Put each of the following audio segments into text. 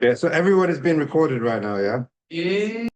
Yeah, so everyone is being recorded right now, yeah? Yeah.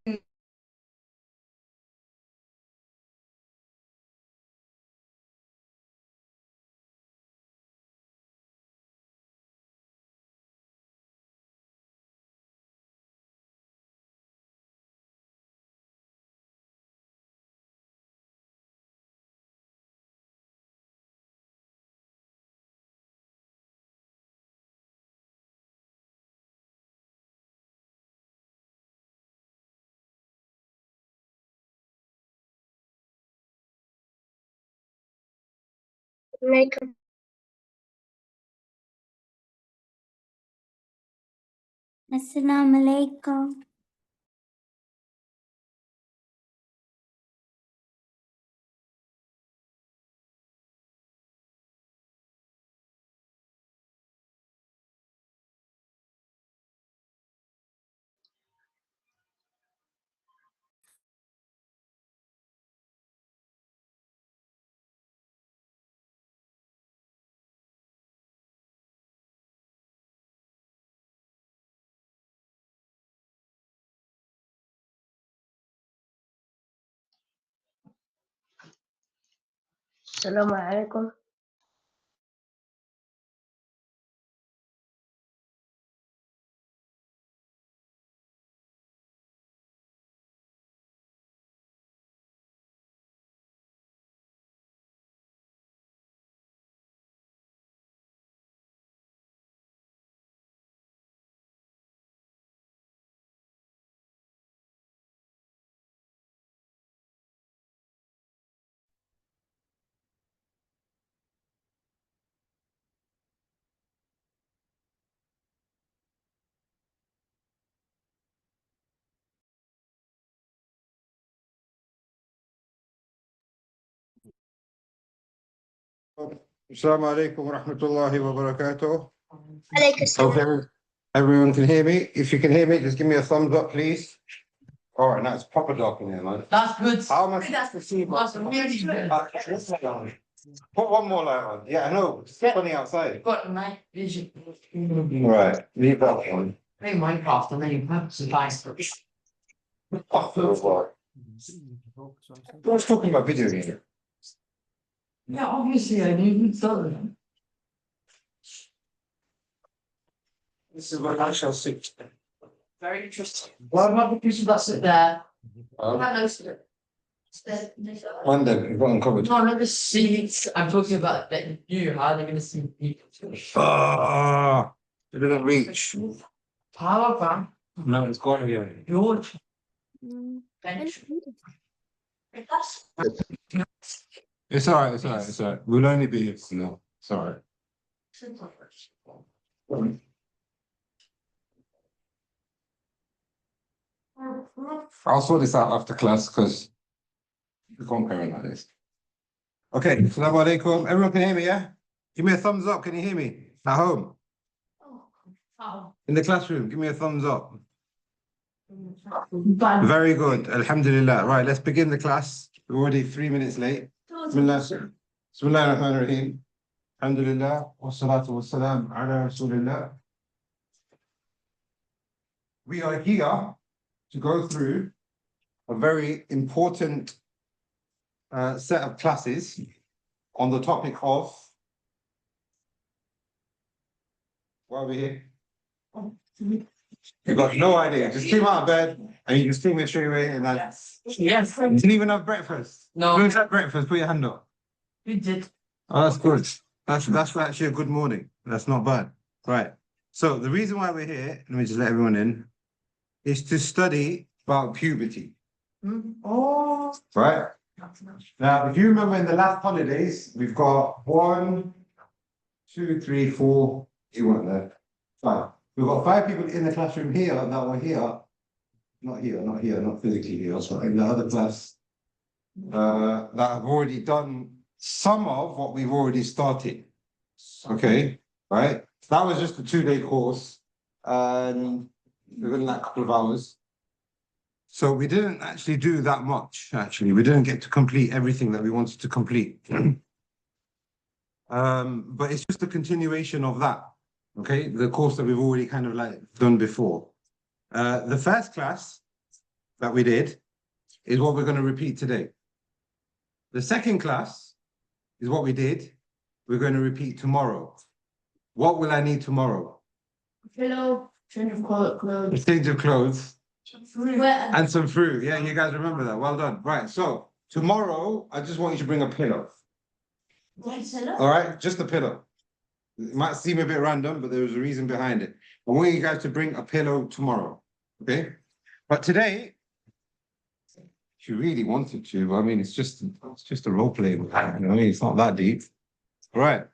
عليكم. السلام عليكم. السلام عليكم. Assalamu alaikum wa rahmatullahi wa barakatuh. عليك السلام. Hope everyone can hear me. If you can hear me, just give me a thumbs up, please. All right, now it's proper dark in here, man. That's good. How much? That's really good. Put one more light on. Yeah, I know. It's funny outside. Got night vision. Right, leave that one. Play Minecraft and then you have some nice. I was talking about video games. Yeah, obviously I knew something. This is what I shall see. Very interesting. What about the people that sit there? One day, you've got uncovered. No, not the seats. I'm talking about that you. How are they going to see people? Ah, it didn't reach. Power bank. No, it's gone here. George. Bench. It's all right, it's all right, it's all right. We'll only be here for now. It's all right. I'll sort this out after class because we can't carry on like this. Okay, assalamu alaikum. Everyone can hear me, yeah? Give me a thumbs up. Can you hear me? At home? In the classroom, give me a thumbs up. Very good. Alhamdulillah. Right, let's begin the class. We're already 3 minutes late. Bismillah ar-Rahman ar-Rahim. Alhamdulillah. Wassalatu wassalam ala Rasulillah. We are here to go through a very important set of classes on the topic of, why are we here? You've got no idea. Just came out of bed and you just came here straight away and then Yes. didn't even have breakfast. No. Who's had breakfast? Put your hand up. You did. Oh, that's good. That's actually a good morning. That's not bad. Right. So the reason why we're here, let me just let everyone in, is to study about puberty. Oh. Right. Now, if you remember in the last holidays, we've got 1, 2, 3, 4. You weren't there. 5. We've got 5 people in the classroom here that were here. Not physically here, so in the other class, that have already done some of what we've already started. Okay, right? So that was just a 2-day course, and within that couple of hours. So we didn't actually do that much, actually. We didn't get to complete everything that we wanted to complete. But it's just a continuation of that. Okay, the course that we've already kind of like done before. The first class that we did is what we're going to repeat today. The second class is what we did. We're going to repeat tomorrow. What will I need tomorrow? Pillow, change of clothes. A change of clothes Fruit. and some fruit. Yeah, you guys remember that. Well done. Right, so tomorrow, I just want you to bring a pillow. All right, just a pillow. It might seem a bit random, but there's a reason behind it. I want you guys to bring a pillow tomorrow, okay? But today, if you really wanted to, I mean, it's just a role play. You know, I mean, it's not that deep. All right.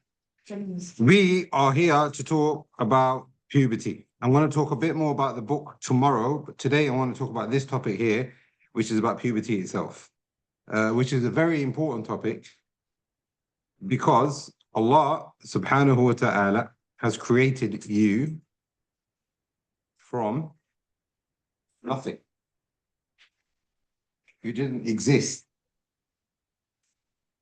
We are here to talk about puberty. I'm going to talk a bit more about the book tomorrow, but today I want to talk about this topic here, which is about puberty itself, which is a very important topic because Allah subhanahu wa ta'ala has created you from nothing. You didn't exist.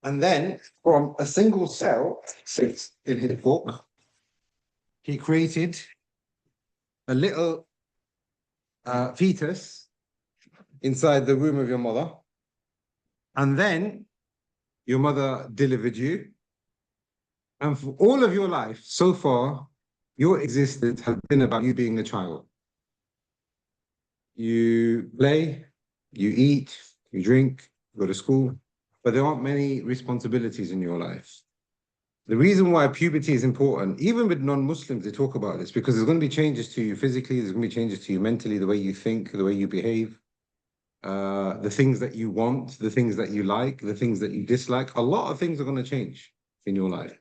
And then from a single cell, six in his book, he created a little fetus inside the womb of your mother. And then your mother delivered you. And for all of your life, so far, your existence has been about you being a child. You play, you eat, you drink, go to school, but there aren't many responsibilities in your life. The reason why puberty is important, even with non-Muslims, they talk about this, because there's going to be changes to you physically, there's going to be changes to you mentally, the way you think, the way you behave, the things that you want, the things that you like, the things that you dislike. A lot of things are going to change in your life.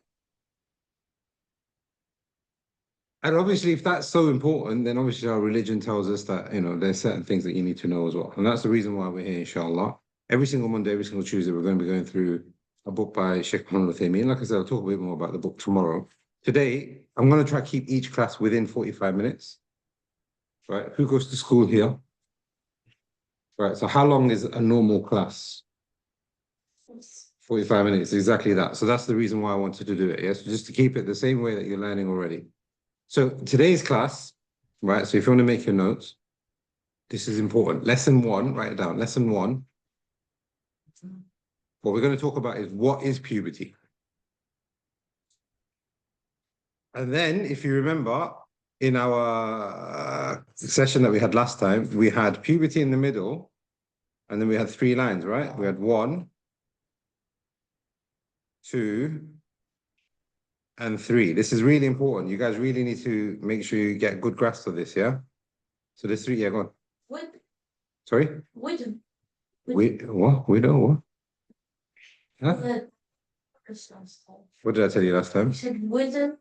And obviously, if that's so important, then obviously our religion tells us that, you know, there's certain things that you need to know as well. And that's the reason why we're here, inshallah. Every single Monday, every single Tuesday, we're going to be going through a book by Sheikh Muhammad Al-Uthaymeen. Like I said, I'll talk a bit more about the book tomorrow. Today, I'm going to try to keep each class within 45 minutes. Right? Who goes to school here? Right, so how long is a normal class? 45 minutes, exactly that. So that's the reason why I wanted to do it, yes? Just to keep it the same way that you're learning already. So today's class, right, so if you want to make your notes, this is important. Lesson 1, write it down. Lesson 1, what we're going to talk about is what is puberty? And then, if you remember, in our session that we had last time, we had puberty in the middle, and then we had 3 lines, right? We had 1, 2, and 3. This is really important. You guys really need to make sure you get good grasp of this, yeah? So there's 3, yeah, go on. What? Sorry? Widow. What? Widow, what? Huh? What did I tell you last time? You said widow.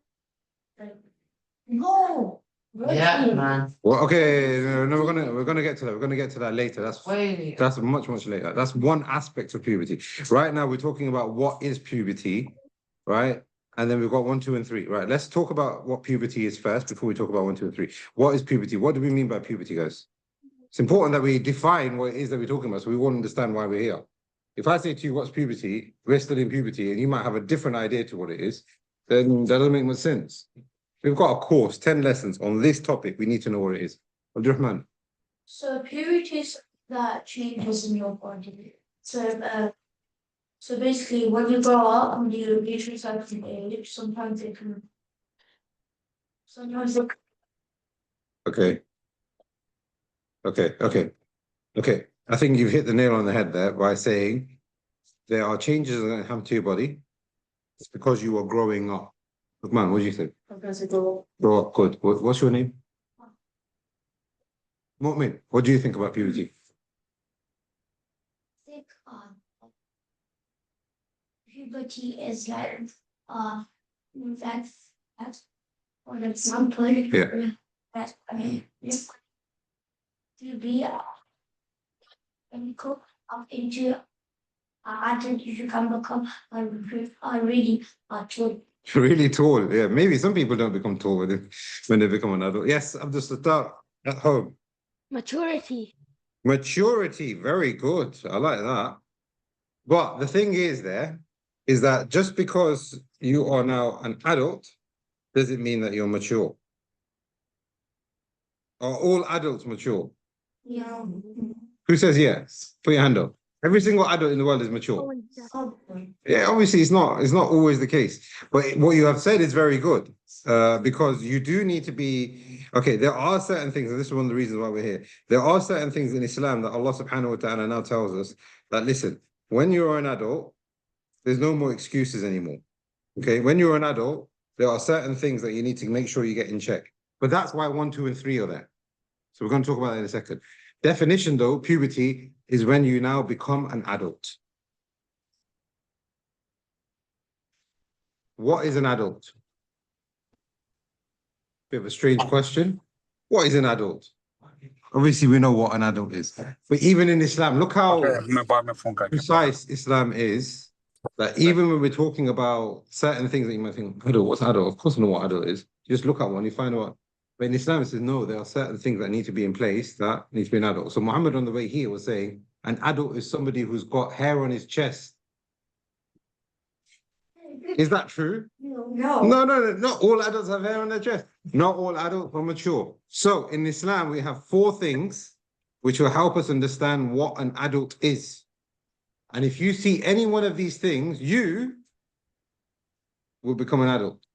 No. Yeah, man. Well, okay, no, we're gonna get to that. We're gonna get to that later. That's much later. That's one aspect of puberty. Right now, we're talking about what is puberty, right? And then we've got 1, 2, and 3. Right. Let's talk about what puberty is first before we talk about 1, 2, and 3. What is puberty? What do we mean by puberty, guys? It's important that we define what it is that we're talking about, so we won't understand why we're here. If I say to you, what's puberty? We're still in puberty, and you might have a different idea to what it is, then that doesn't make much sense. We've got a course, 10 lessons on this topic. We need to know what it is. Abdurrahman. So puberty is that changes in your body. So basically, when you grow up and you reach a certain age, sometimes it can. Okay. I think you've hit the nail on the head there by saying there are changes that are going to happen to your body. It's because you are growing up. Look, man, what do you think? Grow up, good. What's your name? Mu'min, what do you think about puberty? Puberty is like that's for example, that to be chemical of into adult you can become really tall. Really tall, yeah. Maybe some people don't become tall when they become an adult. Yes, I'm just at home. Maturity. Maturity, very good. I like that. But the thing is that just because you are now an adult does it mean that you're mature? Are all adults mature? Yeah. Who says yes? Put your hand up. Every single adult in the world is mature. Yeah, obviously it's not always the case. But what you have said is very good. Because you do need to be okay, there are certain things, and this is one of the reasons why we're here. There are certain things in Islam that Allah subhanahu wa ta'ala now tells us that listen, when you're an adult, there's no more excuses anymore. Okay, when you're an adult, there are certain things that you need to make sure you get in check. But that's why 1, 2, and 3 are there. So we're going to talk about that in a second. Definition though, puberty is when you now become an adult. What is an adult? Bit of a strange question. What is an adult? Obviously, we know what an adult is. But even in Islam, look how precise Islam is. That even when we're talking about certain things that you might think, adult, what's adult? Of course I know what adult is. You just look at one, you find out. But in Islam, it says, no, there are certain things that need to be in place that need to be an adult. So Muhammad on the way here was saying, an adult is somebody who's got hair on his chest. Is that true? No. No, not all adults have hair on their chest. Not all adults are mature. So in Islam, we have 4 things which will help us understand what an adult is. And if you see any one of these things, you will become an adult.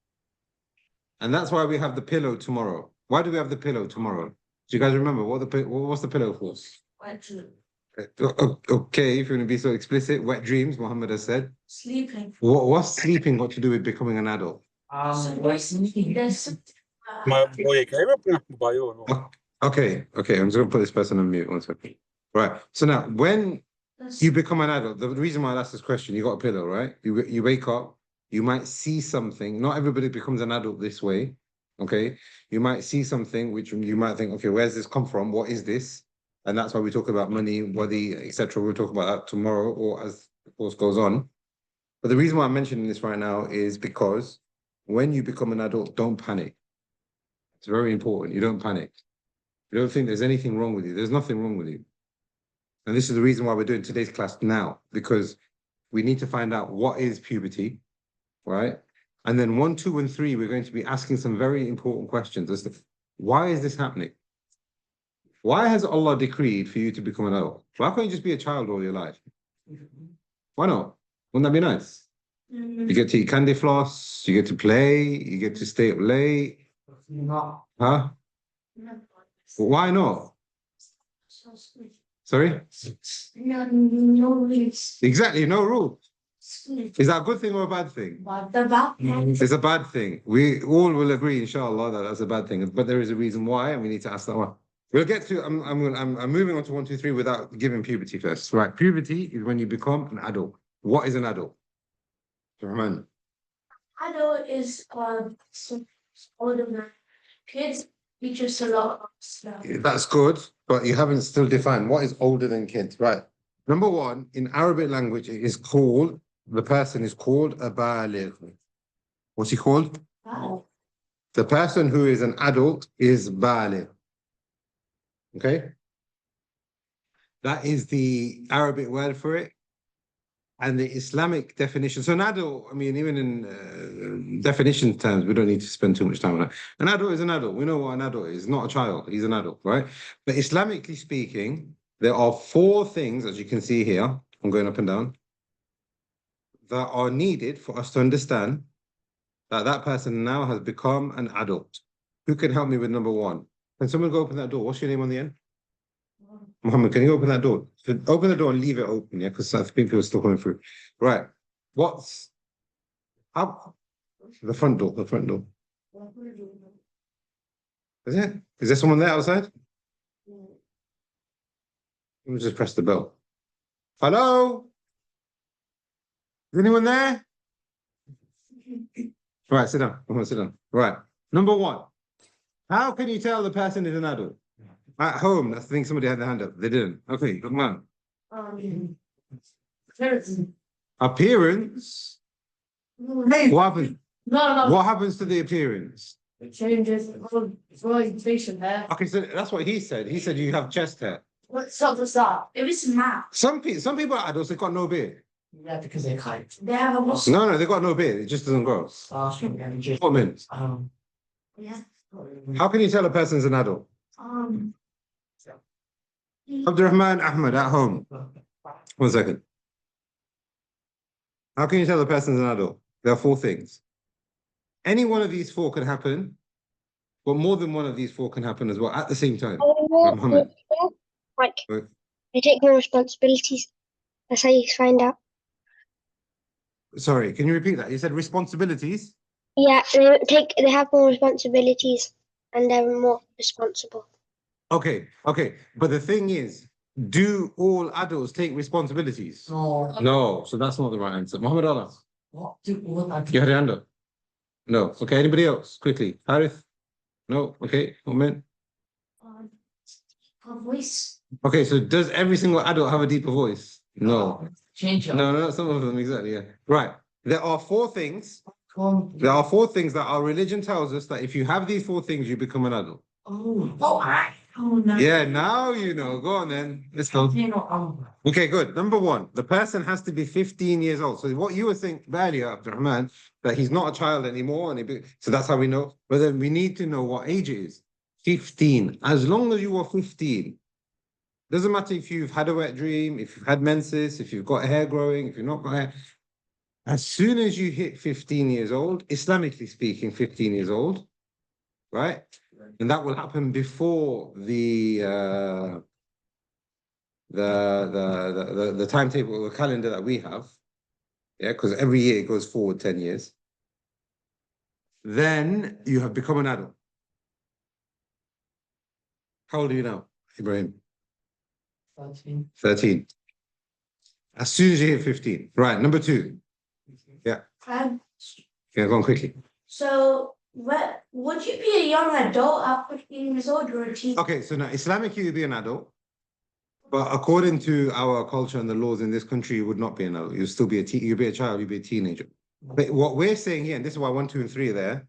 And that's why we have the pillow tomorrow. Why do we have the pillow tomorrow? Do you guys remember what's the pillow for? Okay, if you're going to be so explicit, wet dreams, Muhammad has said. Sleeping. What's sleeping got to do with becoming an adult? There's Okay, I'm just going to put this person on mute 1 second. Right, so now, when you become an adult, the reason why I asked this question, you got a pillow, right? You wake up, you might see something. Not everybody becomes an adult this way, okay? You might see something which you might think, okay, where's this come from? What is this? And that's why we talk about money, body, etc. We'll talk about that tomorrow or as the course goes on. But the reason why I'm mentioning this right now is because when you become an adult, don't panic. It's very important. You don't panic. You don't think there's anything wrong with you. There's nothing wrong with you. And this is the reason why we're doing today's class now, because we need to find out what is puberty, right? And then 1, 2, and 3, we're going to be asking some very important questions as to why is this happening? Why has Allah decreed for you to become an adult? Why can't you just be a child all your life? Why not? Wouldn't that be nice? You get to eat candy floss, you get to play, you get to stay up late. Huh? Why not? Sorry? no rules. Exactly, no rule. Is that a good thing or a bad thing? It's a bad thing. We all will agree, inshallah, that that's a bad thing. But there is a reason why, and we need to ask that one. We'll get to. I'm moving on to 1, 2, 3 without giving puberty first. Right, puberty is when you become an adult. What is an adult? Rahman. Adult is older than kids. We just a lot of stuff. That's good, but you haven't still defined what is older than kids. Right. Number 1, in Arabic language, it is called, the person is called a baligh. What's he called? Wow. The person who is an adult is baligh. Okay? That is the Arabic word for it. And the Islamic definition. So an adult, I mean, even in definition terms, we don't need to spend too much time on that. An adult is an adult. We know what an adult is. Not a child. He's an adult, right? But Islamically speaking, there are 4 things, as you can see here, I'm going up and down, that are needed for us to understand that that person now has become an adult. Who can help me with number 1? Can someone go open that door? What's your name on the end? Muhammad, can you open that door? Open the door and leave it open, yeah? Because I think people are still coming through. Right. What's up? The front door, the front door. Is it? Is there someone there outside? Let me just press the bell. Hello? Is anyone there? Right, sit down. Come on, sit down. Right. Number 1. How can you tell the person is an adult? At home, I think somebody had their hand up. They didn't. Okay, good man. Appearance? What happens? No. What happens to the appearance? It changes. It's orientation there. Okay, so that's what he said. He said you have chest hair. What's up with that? It was math. Some people are adults, they've got no beard. Yeah, because they can't. They have a muscle. No, they've got no beard. It just doesn't grow. Woman, Yeah. how can you tell a person's an adult? Um. Abdurrahman Ahmed at home. 1 second. How can you tell a person's an adult? There are 4 things. Any one of these 4 can happen, but more than one of these 4 can happen as well at the same time. Muhammad. Like, Wait. they take more responsibilities. That's how you find out. Sorry, can you repeat that? You said responsibilities? Yeah, they have more responsibilities and they're more responsible. Okay. But the thing is, do all adults take responsibilities? No. No, so that's not the right answer. Muhammad Allah, What do all that? you had your hand up? No. Okay, anybody else? Quickly. Harith? No? Okay, Moment. A voice. Okay, so does every single adult have a deeper voice? No. Change it. No, some of them, exactly, yeah. Right. There are 4 things. There are 4 things that our religion tells us that if you have these 4 things, you become an adult. Oh no. Yeah, now you know. Go on then. Let's go. Okay, good. Number 1, the person has to be 15 years old. So what you were saying earlier, Abdurrahman, that he's not a child anymore, so that's how we know. But then we need to know what age it is. 15. As long as you are 15, doesn't matter if you've had a wet dream, if you've had menses, if you've got hair growing, if you've not got hair. As soon as you hit 15 years old, Islamically speaking, 15 years old, right? And that will happen before the timetable, the calendar that we have. Yeah, because every year it goes forward 10 years. Then you have become an adult. How old are you now, Ibrahim? 13. As soon as you hit 15. Right, number 2. Yeah, go on quickly. So, would you be a young adult at 15 years old or a teen? Okay, so now Islamically you'd be an adult, but according to our culture and the laws in this country, you would not be an adult. You'd still be you'd be a child, you'd be a teenager. But what we're saying here, and this is why 1, 2, and 3 are there,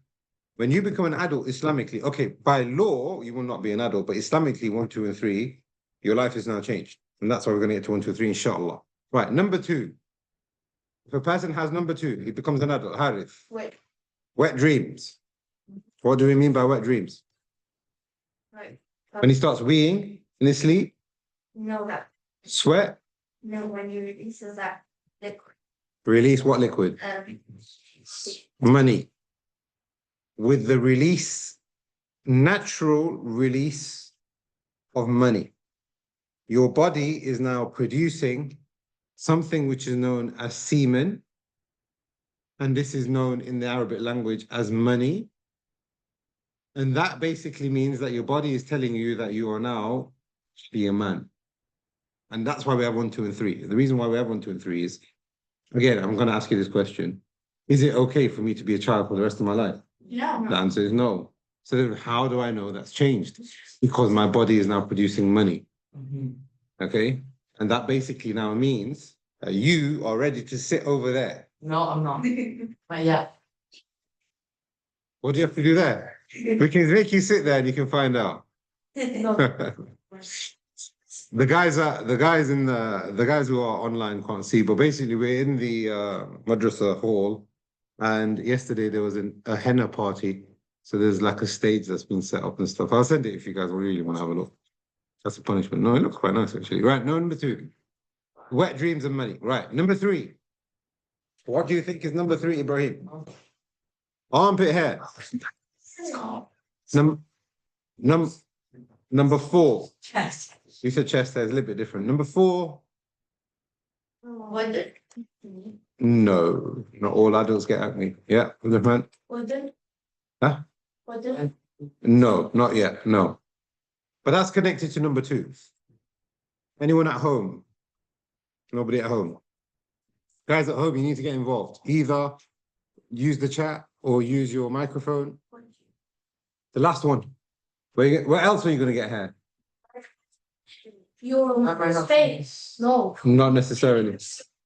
when you become an adult Islamically, okay, by law, you will not be an adult, but Islamically, 1, 2, and 3, your life is now changed. And that's why we're going to get to 1, 2, 3, inshallah. Right, number 2. If a person has number 2, he becomes an adult. Harith. Wet dreams. What do we mean by wet dreams? Right. When he starts weeing in his sleep? No, that. Sweat? No, when you release that liquid. Release what liquid? Money. With the release, natural release of money, your body is now producing something which is known as semen, and this is known in the Arabic language as money. And that basically means that your body is telling you that you are now be a man. And that's why we have 1, 2, and 3. The reason why we have 1, 2, and 3 is, again, I'm going to ask you this question. Is it okay for me to be a child for the rest of my life? No. The answer is no. So then how do I know that's changed? Because my body is now producing money. Okay? And that basically now means that you are ready to sit over there. No, I'm not. But yeah. What do you have to do there? We can make you sit there and you can find out. No. The guys who are online can't see, but basically we're in the madrasa hall, and yesterday there was a henna party. So there's like a stage that's been set up and stuff. I'll send it if you guys really want to have a look. That's a punishment. No, it looks quite nice actually. Right, no, number 2. Wet dreams and money. Right, number 3. What do you think is number 3, Ibrahim? Armpit hair. Number 4. Chest. You said chest hair is a little bit different. Number 4. What? No, not all adults get acne. Yeah, man. Huh? No, not yet. No. But that's connected to number 2. Anyone at home? Nobody at home. Guys at home, you need to get involved. Either use the chat or use your microphone. The last one. Where else are you going to get hair? Your space. No. Not necessarily.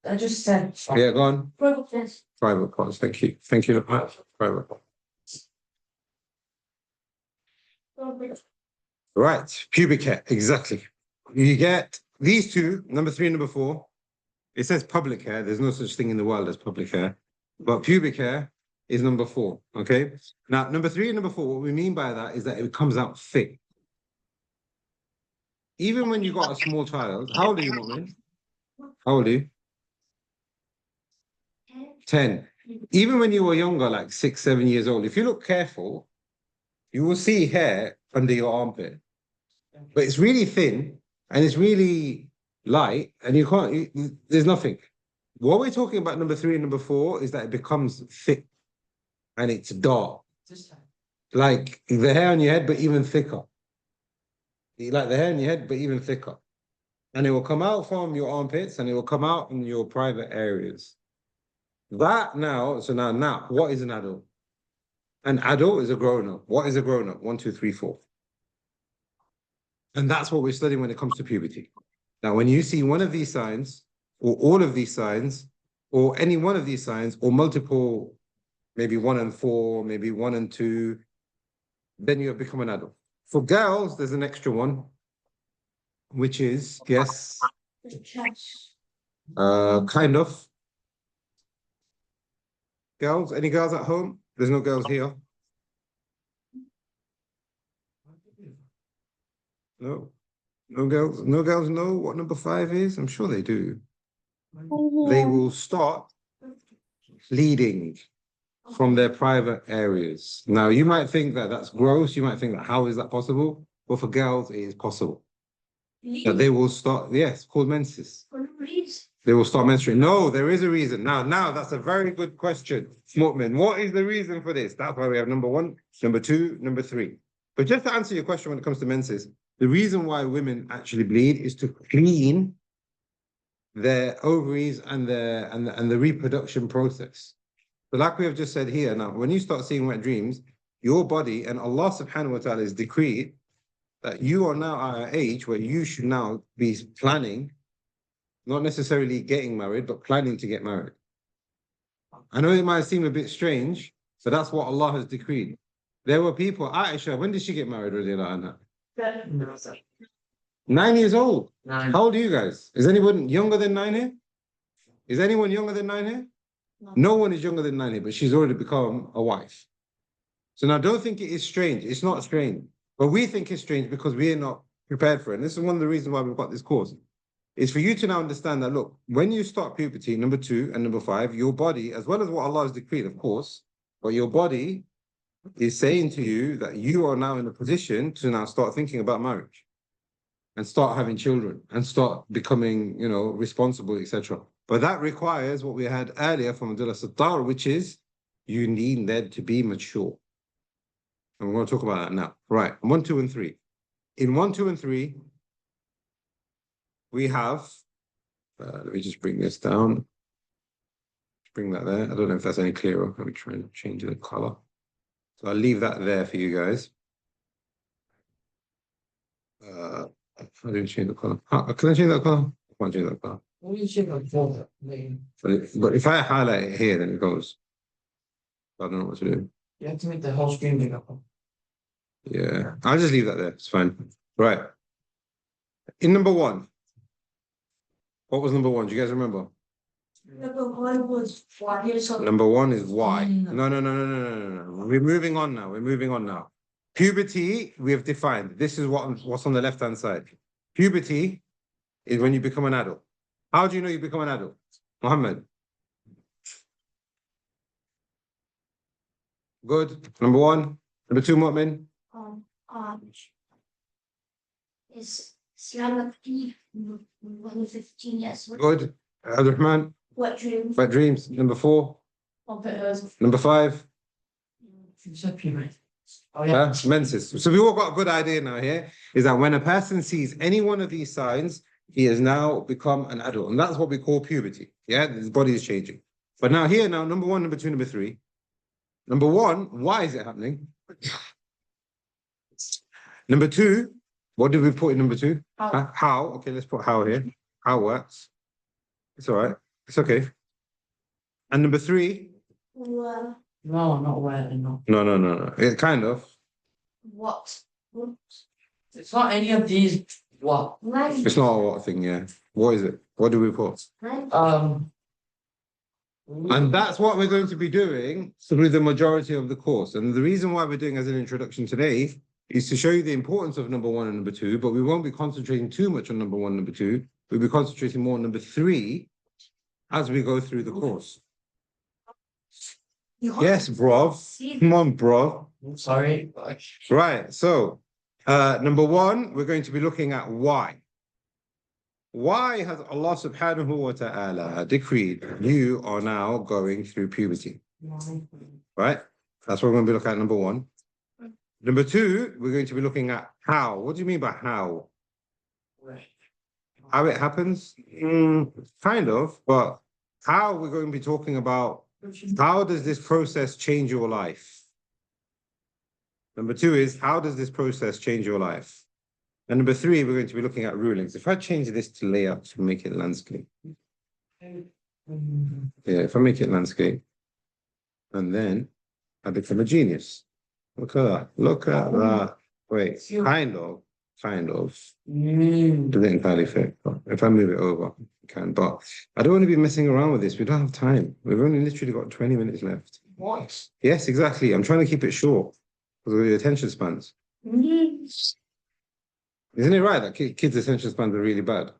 I just said. Yeah, go on. Private. Private parts. Thank you. Thank you. Private. Right. Pubic hair. Exactly. You get these 2, number 3 and number 4. It says public hair. There's no such thing in the world as public hair. But pubic hair is number 4. Okay. Now, number 3 and number 4, what we mean by that is that it comes out thick. Even when you got a small child, how old are you, Mu'min? How old are you? 10. Even when you were younger, like 6, 7 years old, if you look careful, you will see hair under your armpit. But it's really thin and it's really light and you can't, there's nothing. What we're talking about number 3 and number 4 is that it becomes thick and it's dark. Like the hair on your head, but even thicker. Like the hair on your head, but even thicker. And it will come out from your armpits and it will come out in your private areas. That now, so now, what is an adult? An adult is a grown-up. What is a grown-up? 1, 2, 3, 4. And that's what we're studying when it comes to puberty. Now, when you see one of these signs, or all of these signs, or any one of these signs, or multiple, maybe 1 and 4, maybe 1 and 2, then you have become an adult. For girls, there's an extra one, which is, yes, kind of. Girls, any girls at home? There's no girls here. No, no girls know what number 5 is? I'm sure they do. They will start bleeding from their private areas. Now, you might think that that's gross. You might think that how is that possible? But for girls, it is possible. That they will start, yes, called menses. They will start menstruating. No, there is a reason. Now that's a very good question. Mu'min, what is the reason for this? That's why we have number 1, number 2, number 3. But just to answer your question when it comes to menses, the reason why women actually bleed is to clean their ovaries and the reproduction process. But like we have just said here, now, when you start seeing wet dreams, your body and Allah subhanahu wa ta'ala has decreed that you are now at an age where you should now be planning, not necessarily getting married, but planning to get married. I know it might seem a bit strange, but that's what Allah has decreed. There were people, Aisha, when did she get married? 9 years old. 9. How old are you guys? Is anyone younger than 9 here? Is anyone younger than 9 here? No one is younger than 9 here, but she's already become a wife. So now don't think it is strange. It's not strange. But we think it's strange because we are not prepared for it. And this is one of the reasons why we've got this course. Is for you to now understand that, look, when you start puberty, number 2 and number 5, your body, as well as what Allah has decreed, of course, but your body is saying to you that you are now in a position to now start thinking about marriage and start having children and start becoming, you know, responsible, etc. But that requires what we had earlier from Abdullah Sattar, which is you need them to be mature. And we're going to talk about that now. Right, 1, 2, and 3. In 1, 2, and 3, we have, let me just bring this down. Bring that there. I don't know if that's any clearer. Let me try and change the color. So I'll leave that there for you guys. I didn't change the color. Can I change that color? I can't change that color. But if I highlight it here, then it goes. I don't know what to do. You have to make the whole screen bigger. Yeah, I'll just leave that there. It's fine. Right. In number 1, what was number 1? Do you guys remember? Number 1 was Y. Number 1 is Y. No. We're moving on now. Puberty, we have defined. This is what's on the left-hand side. Puberty is when you become an adult. How do you know you become an adult? Muhammad. Good. Number 1. Number 2, Mu'min. Is Islamic when you're 15 years old. Good. Abdurrahman. Wet dreams. Wet dreams. Number 4. Number 5. Oh, yeah. Menses. So we all got a good idea now here, is that when a person sees any one of these signs, he has now become an adult. And that's what we call puberty. Yeah, his body is changing. But now here, number 1, number 2, number 3. Number 1, why is it happening? Number 2, what did we put in number 2? How? Okay, let's put how here. How works. It's all right. It's okay. And number 3? Well, No, not where, no. No. It kind of. what? It's not any of these. What? It's not a what thing, yeah. What is it? What do we put? And that's what we're going to be doing through the majority of the course. And the reason why we're doing as an introduction today is to show you the importance of number 1 and number 2, but we won't be concentrating too much on number 1 and number 2. We'll be concentrating more on number 3 as we go through the course. Yes, bro. Come on, bro. Sorry. Right. So, number 1, we're going to be looking at why. Why has Allah subhanahu wa ta'ala decreed you are now going through puberty? Right? That's what we're going to be looking at, number 1. Number 2, we're going to be looking at how. What do you mean by how? How it happens? Kind of, but how we're going to be talking about how does this process change your life? Number 2 is how does this process change your life? And number 3, we're going to be looking at rulings. If I change this to layout to make it landscape. Yeah, if I make it landscape, and then I become a genius. Look at that. Look at that. Wait, kind of. Doesn't entirely fit. If I move it over, I can. But I don't want to be messing around with this. We don't have time. We've only literally got 20 minutes left. What? Yes, exactly. I'm trying to keep it short because of the attention spans. Isn't it right that kids' attention spans are really bad?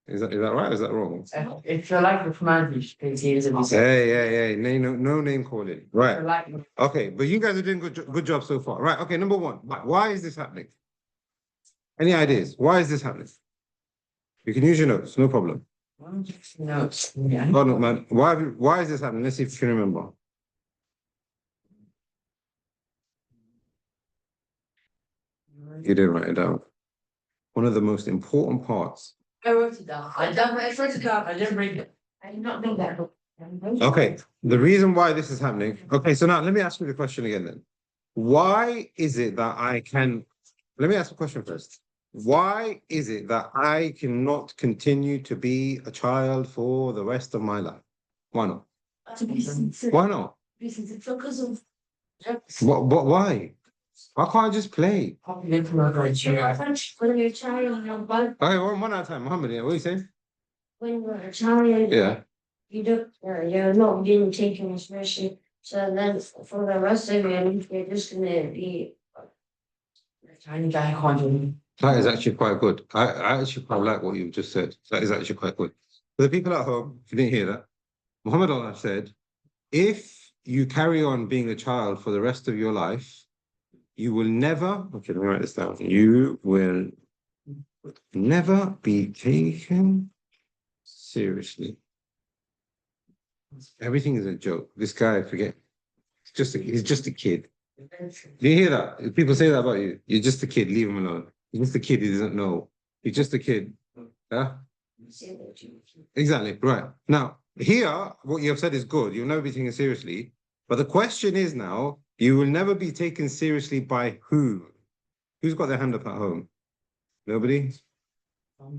Is that right or is that wrong? If you like the command, please use it. Hey. No name calling. Right. Like Okay, but you guys are doing good job so far. Right, okay, number 1. Why is this happening? Any ideas? Why is this happening? You can use your notes, no problem. notes. Yeah. Oh, no, man. Why is this happening? Let's see if you can remember. You didn't write it down. One of the most important parts. I wrote it down. I wrote it down. I didn't read it. I did not know that. Okay, the reason why this is happening. Okay, so now let me ask you the question again then. Why is it that let me ask the question first. Why is it that I cannot continue to be a child for the rest of my life? Why not? Why not? Because of Why? Why can't I just play? when you're a child, Okay, one at a time. Muhammad, what are you saying? when you're a child, Yeah. you're not being taken seriously. So then for the rest of your life, you're just gonna be Tiny guy conjuring. That is actually quite good. I actually quite like what you've just said. That is actually quite good. For the people at home, if you didn't hear that, Muhammad Allah said, if you carry on being a child for the rest of your life, you will never, okay, let me write this down. You will never be taken seriously. Everything is a joke. This guy, forget. He's just a kid. Do you hear that? If people say that about you, you're just a kid, leave him alone. He's just a kid, he doesn't know. He's just a kid. Yeah? Exactly, right. Now, here, what you have said is good. You'll never be taken seriously. But the question is now, you will never be taken seriously by who? Who's got their hand up at home? Nobody? All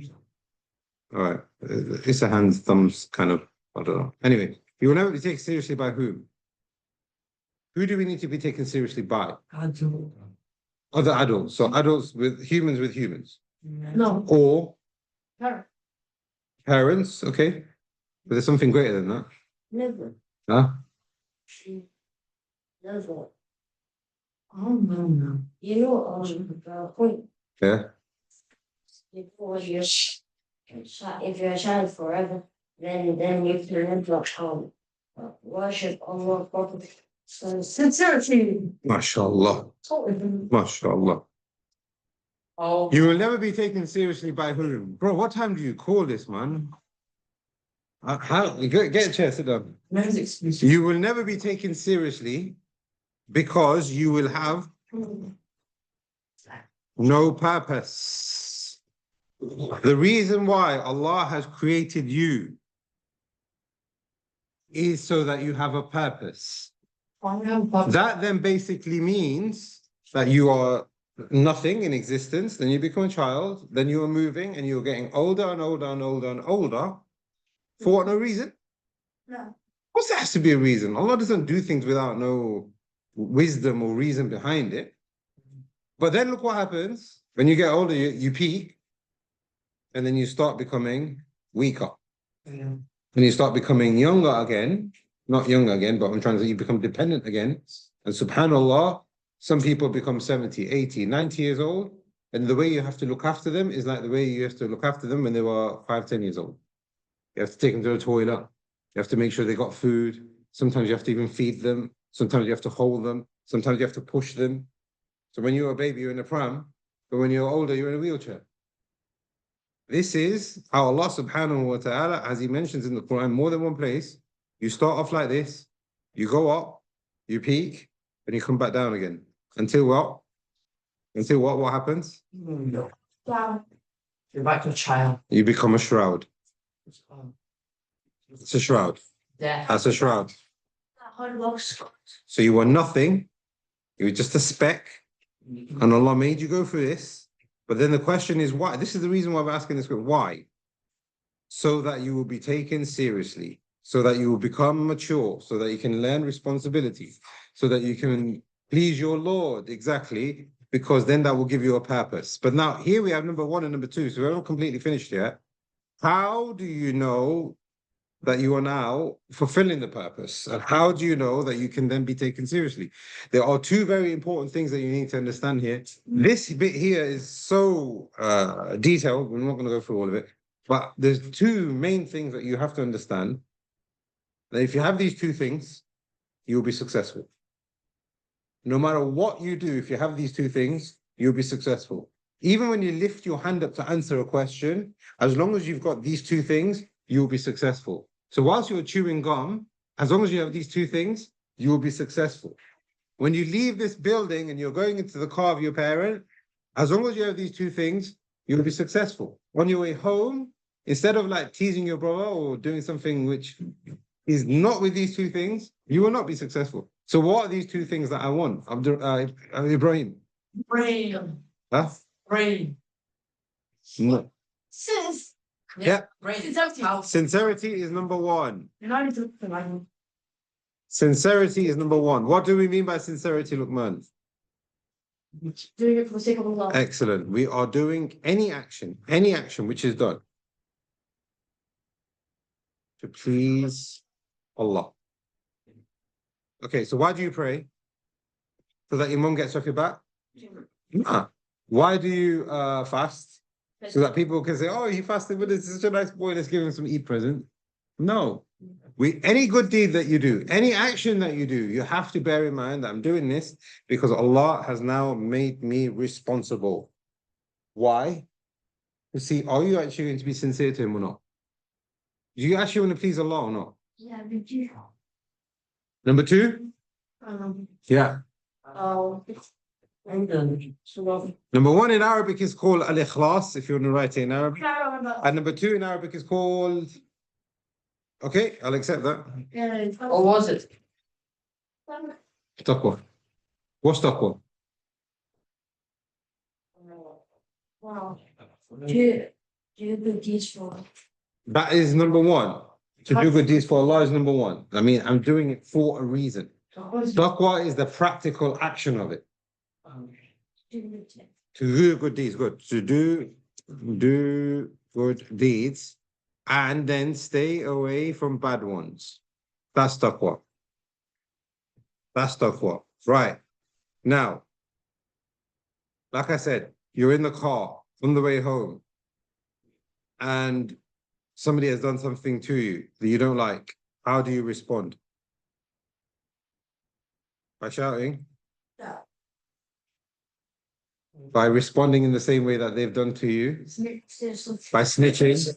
right. It's a hands, thumbs kind of, I don't know. Anyway, you will never be taken seriously by whom? Who do we need to be taken seriously by? Other adults. So adults with humans. no. Or Her. parents, okay. But there's something greater than that. Never. Huh? She never. Oh no. You know, the point Yeah. before if you're a child forever, then you can live worship Allah properly. So sincerity. MashaAllah. MashaAllah. Oh. You will never be taken seriously by whom? Bro, what time do you call this, man? Get a chair, sit down. You will never be taken seriously because you will have no purpose. The reason why Allah has created you is so that you have a purpose. That then basically means that you are nothing in existence, then you become a child, then you are moving and you're getting older and older and older and older. For what, no reason? No. What's there has to be a reason? Allah doesn't do things without no wisdom or reason behind it. But then look what happens. When you get older, you peak. and then you start becoming weaker. And you start becoming younger again, not younger again, but I'm trying to say you become dependent again. And subhanAllah, some people become 70, 80, 90 years old. And the way you have to look after them is like the way you used to look after them when they were 5, 10 years old. You have to take them to the toilet. You have to make sure they got food. Sometimes you have to even feed them. Sometimes you have to hold them. Sometimes you have to push them. So when you're a baby, you're in a pram. But when you're older, you're in a wheelchair. This is how Allah subhanahu wa ta'ala, as He mentions in the Quran more than one place, you start off like this, you go up, you peak, and you come back down again. Until what? Until what? What happens? No. Down. You're back to a child. You become a shroud. It's a shroud. Death. That's a shroud. That hard work scars. So you were nothing. You were just a speck. And Allah made you go through this. But then the question is why? This is the reason why we're asking this question. Why? So that you will be taken seriously. So that you will become mature. So that you can learn responsibility. So that you can please your Lord. Exactly. Because then that will give you a purpose. But now here we have number 1 and number 2. So we're not completely finished yet. How do you know that you are now fulfilling the purpose? And how do you know that you can then be taken seriously? There are 2 very important things that you need to understand here. This bit here is so detailed. We're not going to go through all of it. But there's 2 main things that you have to understand. That if you have these 2 things, you'll be successful. No matter what you do, if you have these 2 things, you'll be successful. Even when you lift your hand up to answer a question, as long as you've got these 2 things, you'll be successful. So whilst you're chewing gum, as long as you have these 2 things, you will be successful. When you leave this building and you're going into the car of your parent, as long as you have these 2 things, you'll be successful. On your way home, instead of like teasing your brother or doing something which is not with these 2 things, you will not be successful. So what are these 2 things that I want? Ibrahim. Brain. Huh? Brain. No. Sis. Yeah. Brain. Sincerity. Sincerity is number 1. You're not into the language. Sincerity is number 1. What do we mean by sincerity, Luqman? Doing it for the sake of Allah. Excellent. We are doing any action which is done to please Allah. Okay, so why do you pray? So that your mom gets off your back? Nah. Why do you fast? So that people can say, oh, he fasted, but it's such a nice boy, let's give him some Eid present. No. Any good deed that you do, any action that you do, you have to bear in mind that I'm doing this because Allah has now made me responsible. Why? To see, are you actually going to be sincere to Him or not? Do you actually want to please Allah or not? Yeah, we do. Number 2? Yeah. Number 1 in Arabic is called al-ikhlas, if you want to write it in Arabic. And number 2 in Arabic is called... Okay, I'll accept that. Or was it? Taqwa. What's taqwa? Wow. Do good deeds for. That is number 1. To do good deeds for Allah is number 1. I mean, I'm doing it for a reason. Taqwa is the practical action of it. To do good deeds, good. To do good deeds and then stay away from bad ones. That's taqwa. That's taqwa. Right. Now, like I said, you're in the car on the way home and somebody has done something to you that you don't like. How do you respond? By shouting? Yeah. By responding in the same way that they've done to you? By snitching?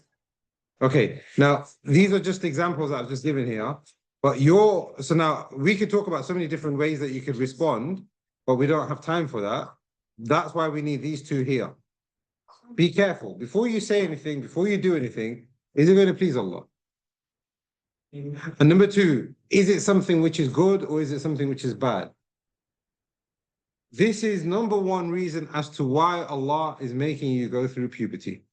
Okay, now these are just examples that I've just given here. But so now we could talk about so many different ways that you could respond, but we don't have time for that. That's why we need these 2 here. Be careful. Before you say anything, before you do anything, is it going to please Allah? And number 2, is it something which is good or is it something which is bad? This is number 1 reason as to why Allah is making you go through puberty.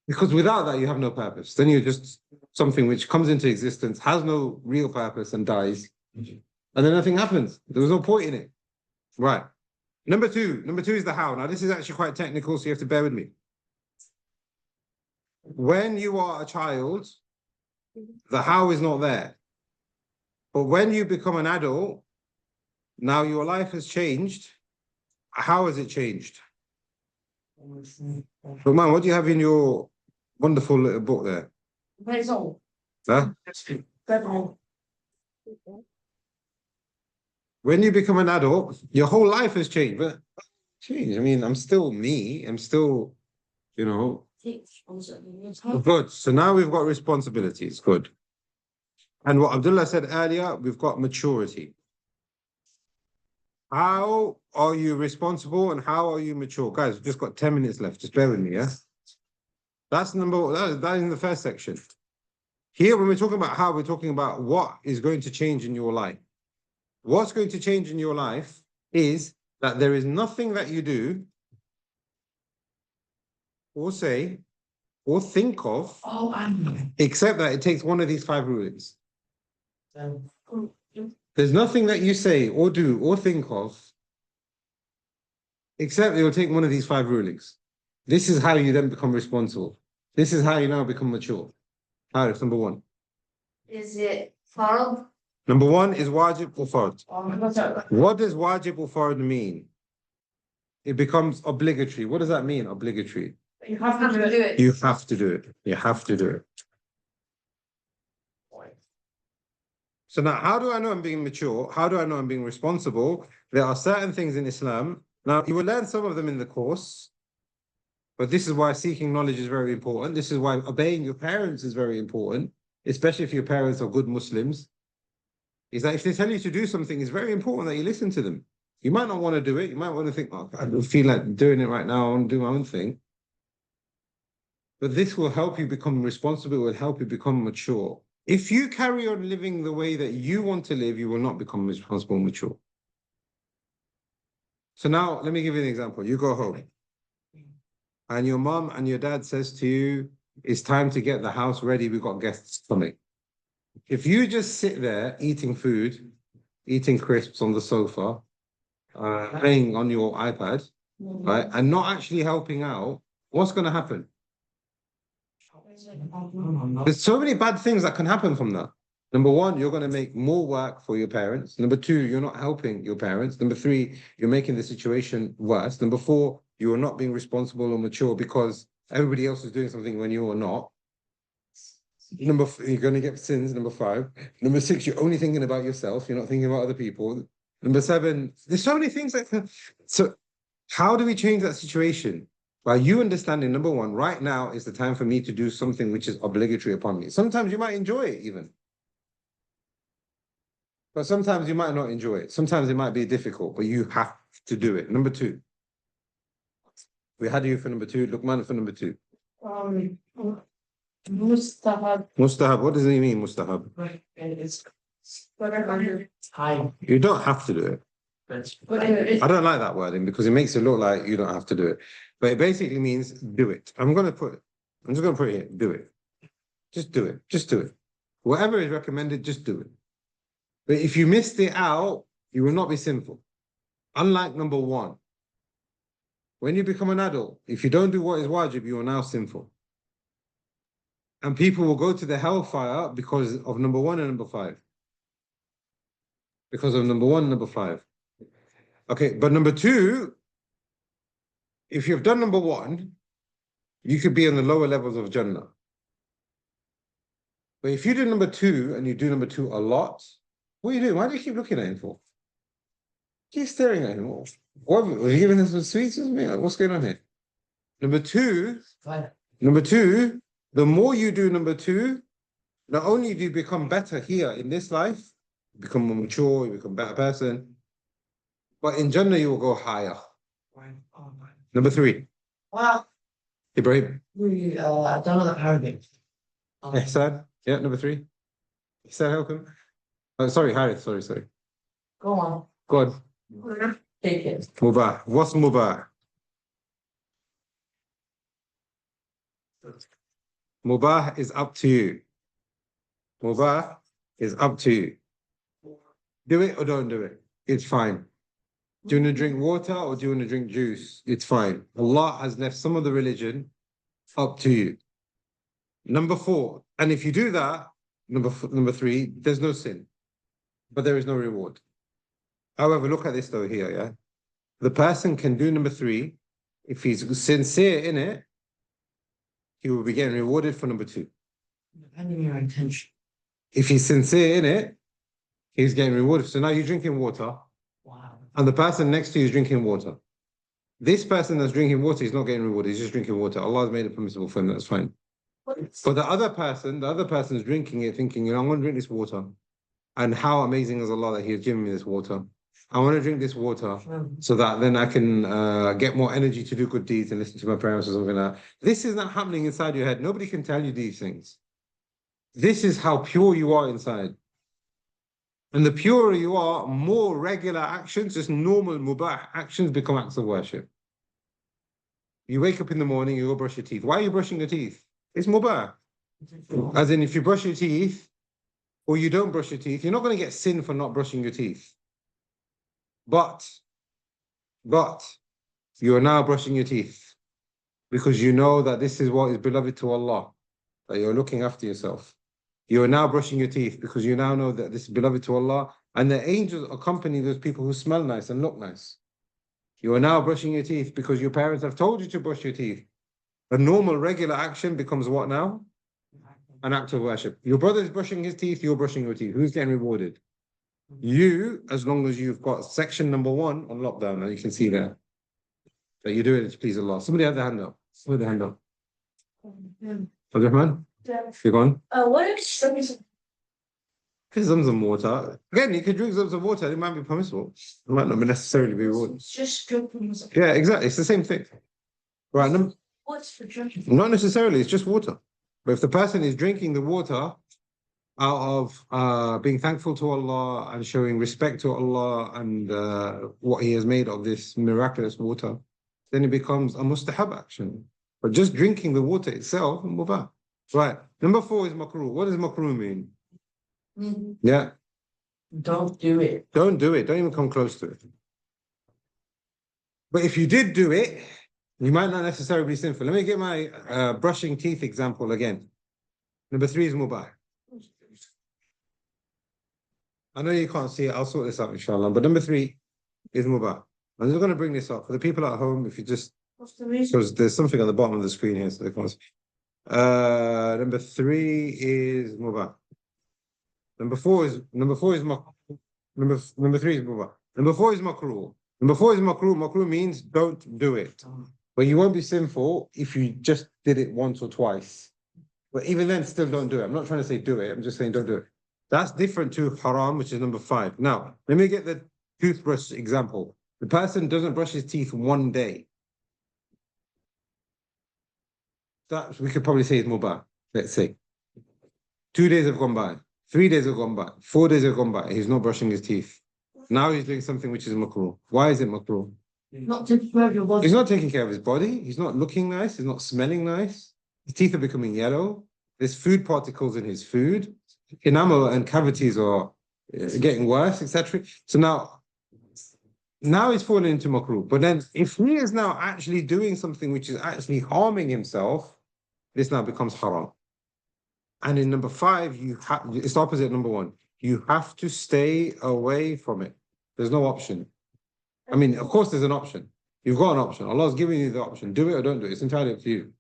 Because without that, you have no purpose. Then you're just something which comes into existence, has no real purpose and dies. And then nothing happens. There was no point in it. Right. Number two is the how. Now, this is actually quite technical, so you have to bear with me. when you are a child, the how is not there. But when you become an adult, now your life has changed. How has it changed? But man, what do you have in your wonderful little book there? That's all. Huh? That's all. When you become an adult, your whole life has changed. But change. I mean, I'm still me. I'm still, you know, good. So now we've got responsibilities. Good. And what Abdullah said earlier, we've got maturity. How are you responsible and how are you mature? Guys, we've just got 10 minutes left. Just bear with me, yeah? That's that is in the first section. Here, when we're talking about how, we're talking about what is going to change in your life. What's going to change in your life is that there is nothing that you do or say or think of except that it takes one of these 5 rulings. There's nothing that you say or do or think of except it will take one of these 5 rulings. This is how you then become responsible. This is how you now become mature. Harif, number 1. Is it fard? Number 1 is wajib or fard. What's that? What does wajib or fard mean? It becomes obligatory. What does that mean, obligatory? You have to do it. You have to do it. You have to do it. So now, how do I know I'm being mature? How do I know I'm being responsible? There are certain things in Islam. Now, you will learn some of them in the course, but this is why seeking knowledge is very important. This is why obeying your parents is very important, especially if your parents are good Muslims. Is that if they tell you to do something, it's very important that you listen to them. You might not want to do it. You might want to think, oh, I don't feel like doing it right now. I want to do my own thing. But this will help you become responsible. It will help you become mature. If you carry on living the way that you want to live, you will not become responsible and mature. So now, let me give you an example. You go home, and your mom and your dad says to you, it's time to get the house ready. We've got guests coming. If you just sit there eating food, eating crisps on the sofa, playing on your iPad, right, and not actually helping out, what's going to happen? There's so many bad things that can happen from that. Number 1, you're going to make more work for your parents. Number 2, you're not helping your parents. Number 3, you're making the situation worse. Number 4, you are not being responsible or mature because everybody else is doing something when you are not. Number 4, you're going to get sins. Number 5. Number 6, you're only thinking about yourself. You're not thinking about other people. Number 7, there's so many things that can... So how do we change that situation? By you understanding, number 1, right now is the time for me to do something which is obligatory upon me. Sometimes you might enjoy it even. But sometimes you might not enjoy it. Sometimes it might be difficult, but you have to do it. Number 2. We had you for number 2. Luqman for number 2. Mustahab. Mustahab. What does it mean, mustahab? It's time. You don't have to do it. I don't like that wording because it makes it look like you don't have to do it. But it basically means do it. I'm just going to put it here. Do it. Just do it. Just do it. Whatever is recommended, just do it. But if you missed it out, you will not be sinful. Unlike number 1. When you become an adult, if you don't do what is wajib, you are now sinful. And people will go to the hellfire because of number 1 and number 5. Because of number 1 and number 5. Okay, but number 2, if you've done number 1, you could be in the lower levels of Jannah. But if you do number 2 and you do number 2 a lot, what are you doing? Why do you keep looking at him for? Keep staring at him. What, are you giving him some sweets or something? Like, what's going on here? Number 2, the more you do number 2, not only do you become better here in this life, you become more mature, you become a better person, but in Jannah you will go higher. Number 3. Well, Ibrahim. we don't know the paradigm. Ihsan. Yeah, number 3. Ihsan, welcome. Oh, sorry, Harith. Sorry. Go on. Go on. Take it. Mubah. What's mubah? Mubah is up to you. Mubah is up to you. Do it or don't do it. It's fine. Do you want to drink water or do you want to drink juice? It's fine. Allah has left some of the religion up to you. Number 4, and if you do that, number 3, there's no sin, but there is no reward. However, look at this though here, yeah? The person can do number 3. If he's sincere in it, he will be getting rewarded for number 2. Depending on your intention. If he's sincere in it, he's getting rewarded. So now you're drinking water, Wow. and the person next to you is drinking water. This person that's drinking water is not getting rewarded, he's just drinking water. Allah has made it permissible for him, that's fine. But the other person is drinking it thinking, you know, I'm going to drink this water. And how amazing is Allah that He has given me this water. I want to drink this water so that then I can get more energy to do good deeds and listen to my parents or something like that. This is not happening inside your head. Nobody can tell you these things. This is how pure you are inside. And the purer you are, more regular actions, just normal mubah actions become acts of worship. You wake up in the morning, you go brush your teeth. Why are you brushing your teeth? It's mubah. As in, if you brush your teeth or you don't brush your teeth, you're not going to get sin for not brushing your teeth. But you are now brushing your teeth because you know that this is what is beloved to Allah, that you're looking after yourself. You are now brushing your teeth because you now know that this is beloved to Allah, and the angels accompany those people who smell nice and look nice. You are now brushing your teeth because your parents have told you to brush your teeth. A normal, regular action becomes what now? An act of worship. Your brother is brushing his teeth, you're brushing your teeth. Who's getting rewarded? You, as long as you've got section number 1 on lockdown, and you can see there that you're doing it to please Allah. Somebody had their hand up. Somebody had their hand up. Abdurrahman? You're gone? What is Zamzam water. Again, you can drink Zamzam water, it might be permissible. It might not necessarily be rewarded. It's just drinking. Yeah, exactly. It's the same thing. Right. What's for drinking? Not necessarily, it's just water. But if the person is drinking the water out of being thankful to Allah and showing respect to Allah and what He has made of this miraculous water, then it becomes a mustahab action. But just drinking the water itself, mubah. Right. Number 4 is makruh. What does makruh mean? Yeah. Don't do it. Don't do it. Don't even come close to it. But if you did do it, you might not necessarily be sinful. Let me get my brushing teeth example again. Number 3 is mubah. I know you can't see it. I'll sort this out, inshallah. But number 3 is mubah. I'm just going to bring this up for the people at home. If you just, What's the reason? because there's something on the bottom of the screen here, so they can't see. Number 3 is mubah. Number 3 is makruh. Number 3 is mubah. Number 4 is makruh. Number 4 is makruh. Makruh means don't do it. But you won't be sinful if you just did it once or twice. But even then, still don't do it. I'm not trying to say do it. I'm just saying don't do it. That's different to haram, which is number 5. Now, let me get the toothbrush example. The person doesn't brush his teeth one day. That we could probably say is mubah, let's say. 2 days have gone by. 3 days have gone by. 4 days have gone by. He's not brushing his teeth. Now he's doing something which is makruh. Why is it makruh? Not taking care of your body. He's not taking care of his body. He's not looking nice. He's not smelling nice. His teeth are becoming yellow. There's food particles in his food. Enamel and cavities are getting worse, etc. So now he's falling into makruh. But then if he is now actually doing something which is actually harming himself, this now becomes haram. And in number 5, it's the opposite of number 1. You have to stay away from it. There's no option. I mean, of course, there's an option. You've got an option. Allah's giving you the option. Do it or don't do it. It's entirely up to you.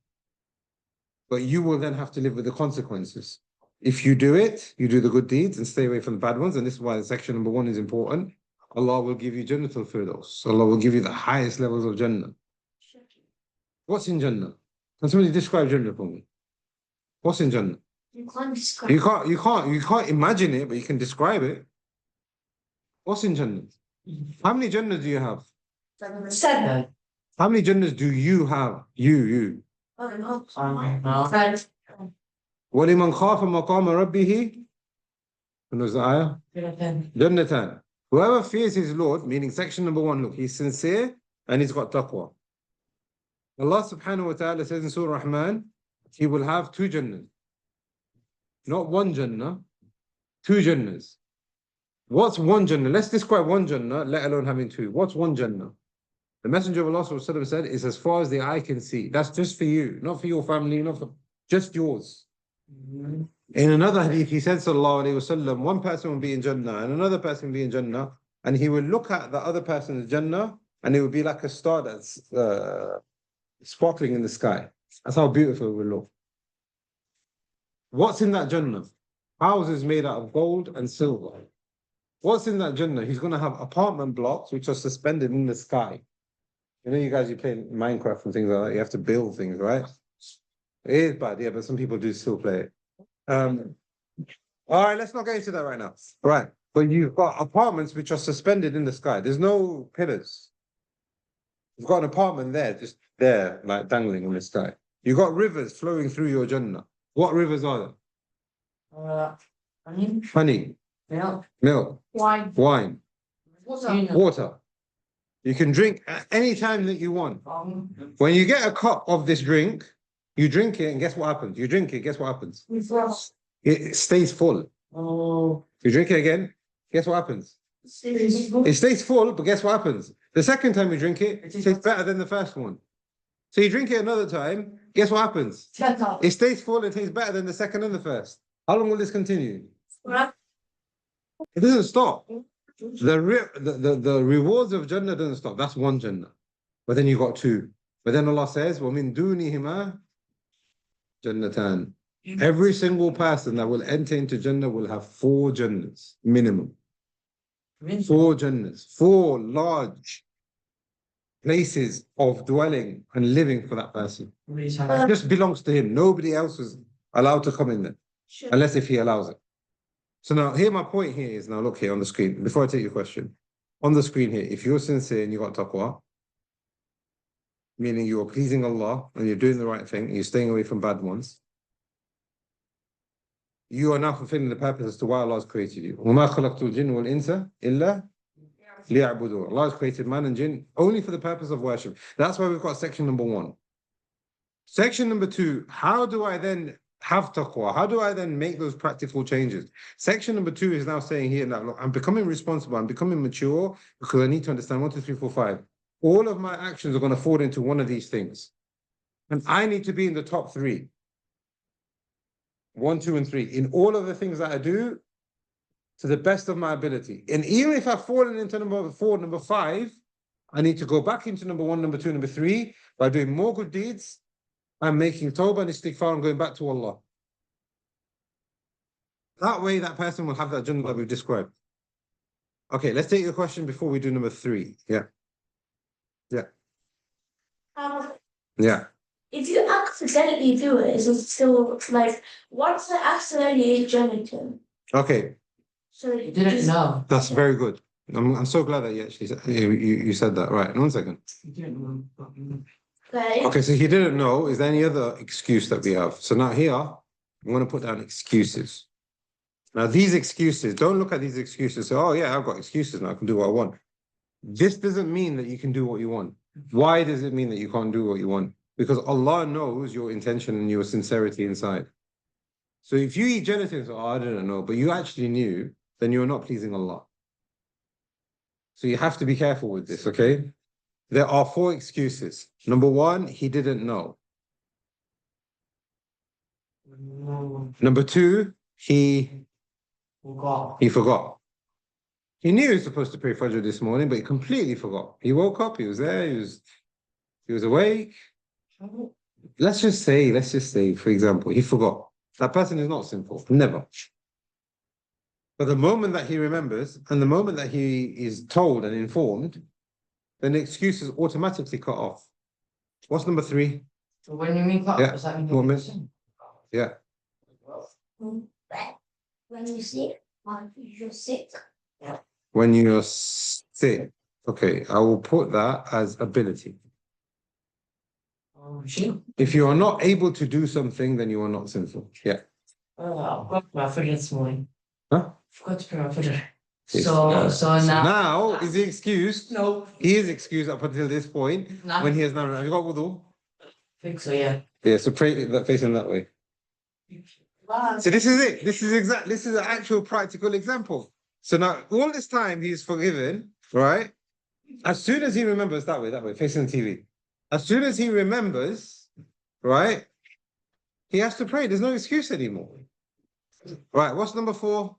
But you will then have to live with the consequences. If you do it, you do the good deeds and stay away from the bad ones. And this is why section number 1 is important. Allah will give you Jannatul Firdaus. Allah will give you the highest levels of Jannah. What's in Jannah? Can somebody describe Jannah for me? What's in Jannah? You can't describe. You can't imagine it, but you can describe it. What's in Jannah? How many Jannahs do you have? 7. How many Jannahs do you have? You. No. وَلِمَنْ خَافَ مَقَامَ رَبِّهِ. When was the ayah? Jannatan. Whoever fears his Lord, meaning section number 1, look, he's sincere and he's got taqwa. Allah subhanahu wa ta'ala says in Surah Rahman, he will have 2 Jannahs. Not 1 Jannah, 2 Jannahs. What's 1 Jannah? Let's describe 1 Jannah, let alone having 2. What's 1 Jannah? The Messenger of Allah said, it's as far as the eye can see. That's just for you, not for your family, not for just yours. In another hadith, he said, sallallahu alayhi wasallam, one person will be in Jannah and another person will be in Jannah, and he will look at the other person's Jannah, and it would be like a star that's sparkling in the sky. That's how beautiful it will look. What's in that Jannah? Houses made out of gold and silver. What's in that Jannah? He's going to have apartment blocks which are suspended in the sky. You know, you guys, you play Minecraft and things like that. You have to build things, right? It is bad, yeah, but some people do still play it. All right, let's not get into that right now. Right, but you've got apartments which are suspended in the sky. There's no pillars. You've got an apartment there, just there, like dangling in the sky. You've got rivers flowing through your Jannah. What rivers are there? Honey, milk, wine, water. You can drink at any time that you want. When you get a cup of this drink, you drink it, and guess what happens? You drink it, guess what happens? It stays full. Oh. You drink it again, guess what happens? It stays full, but guess what happens? The second time you drink it, it tastes better than the first one. So you drink it another time, guess what happens? It stays full and tastes better than the second and the first. How long will this continue? It doesn't stop. The rewards of Jannah doesn't stop. That's one Jannah. But then you got two. But then Allah says, وَمِن دُونِهِمَا Jannatan. Every single person that will enter into Jannah will have 4 Jannahs, minimum. 4 Jannahs, 4 large places of dwelling and living for that person. It just belongs to him. Nobody else is allowed to come in there, unless if he allows it. So now, here my point here is, now look here on the screen, before I take your question. On the screen here, if you're sincere and you got taqwa, meaning you're pleasing Allah and you're doing the right thing, and you're staying away from bad ones, you are now fulfilling the purpose as to why Allah has created you. وَمَا خَلَقْتُ الْجِنَّ وَالْإِنسَ إِلَّا لِيَعْبُدُونَ. Allah has created man and jinn only for the purpose of worship. That's why we've got section number 1. Section number 2, how do I then have taqwa? How do I then make those practical changes? Section number 2 is now saying here, now, look, I'm becoming responsible, I'm becoming mature, because I need to understand 1, 2, 3, 4, 5. All of my actions are going to fall into one of these things. And I need to be in the top 3. 1, 2, and 3. In all of the things that I do, to the best of my ability. And even if I've fallen into number 4, number 5, I need to go back into number 1, number 2, number 3 by doing more good deeds. I'm making tawbah and istighfar and going back to Allah. That way, that person will have that Jannah that we've described. Okay, let's take your question before we do number 3. Yeah. Yeah. If you accidentally do it, is it still like once I accidentally ate gelatin? Okay. So You didn't know. That's very good. I'm so glad that you actually said, you said that. Right, 1 second. Okay, so he didn't know. Is there any other excuse that we have? So now here, I'm going to put down excuses. Now these excuses, don't look at these excuses. Say, oh yeah, I've got excuses now. I can do what I want. This doesn't mean that you can do what you want. Why does it mean that you can't do what you want? Because Allah knows your intention and your sincerity inside. So if you eat gelatin, so, oh, I didn't know, but you actually knew, then you're not pleasing Allah. So you have to be careful with this, okay? There are 4 excuses. Number 1, he didn't know. Number 2, he forgot. He knew he was supposed to pray Fajr this morning, but he completely forgot. He woke up, he was there, he was awake. Let's just say, for example, he forgot. That person is not sinful, never. But the moment that he remembers, and the moment that he is told and informed, then the excuse is automatically cut off. What's number 3? So when you mean cut, does that mean What, you're miss? Yeah. when you sick, you're sick. When you're sick. Okay, I will put that as ability. Oh, shit. If you are not able to do something, then you are not sinful. Yeah. I've got my Fajr this morning. Huh? Forgot to pray my Fajr. Yes. So now. Now, is he excused? No. He is excused up until this point. Nah. When he has now. Have you got wudu? I think so, yeah. Yeah, so pray that facing that way. So this is it. This is an actual practical example. So now, all this time he's forgiven, right? As soon as he remembers that way, facing the TV. As soon as he remembers, right? He has to pray. There's no excuse anymore. Right, what's number 4?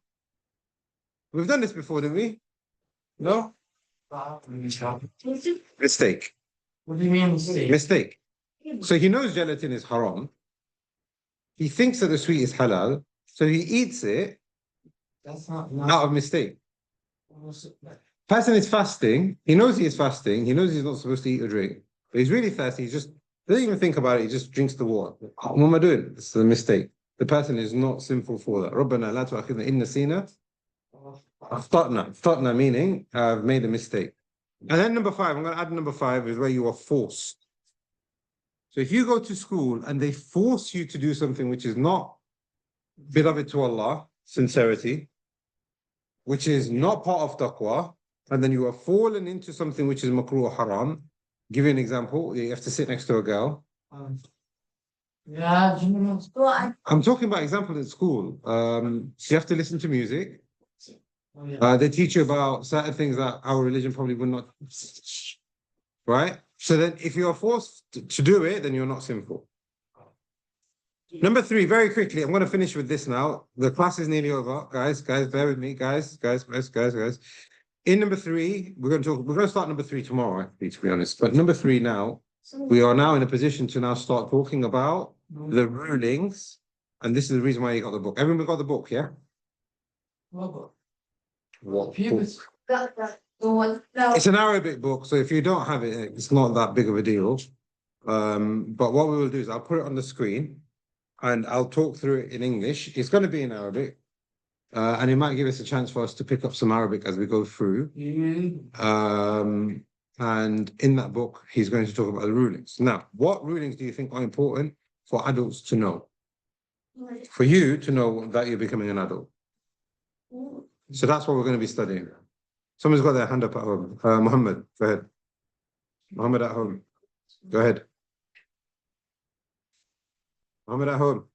We've done this before, didn't we? No? Mistake. What do you mean mistake? Mistake. So he knows gelatin is haram. He thinks that the sweet is halal. So he eats it That's not. out of mistake. Person is fasting. He knows he is fasting. He knows he's not supposed to eat or drink. But he's really thirsty. He just doesn't even think about it. He just drinks the water. What am I doing? It's a mistake. The person is not sinful for that. رَبَّنَا لَا تُؤَاخِذْنَا إِن نَسِينَا أَخْطَأْنَا meaning I've made a mistake. And then number 5, I'm going to add number 5 is where you are forced. So if you go to school and they force you to do something which is not beloved to Allah, sincerity, which is not part of taqwa, and then you are fallen into something which is makruh or haram. Give you an example. You have to sit next to a girl. Yeah, do you know? Well, I'm talking about examples at school. You have to listen to music. Oh, yeah. They teach you about certain things that our religion probably would not. Right? So then if you're forced to do it, then you're not sinful. Number 3, very quickly, I'm going to finish with this now. The class is nearly over. Guys, bear with me. Guys. In number 3, we're going to start number 3 tomorrow, actually, to be honest. But number 3 now, we are now in a position to now start talking about the rulings. And this is the reason why you got the book. Everyone got the book, yeah? What book? the one that It's an Arabic book, so if you don't have it, it's not that big of a deal. But what we will do is I'll put it on the screen and I'll talk through it in English. It's going to be in Arabic. And it might give us a chance for us to pick up some Arabic as we go through. And in that book, he's going to talk about the rulings. Now, what rulings do you think are important for adults to know? For you to know that you're becoming an adult. So that's what we're going to be studying. Someone's got their hand up at home. Muhammad, go ahead. Muhammad at home. Go ahead. Muhammad at home.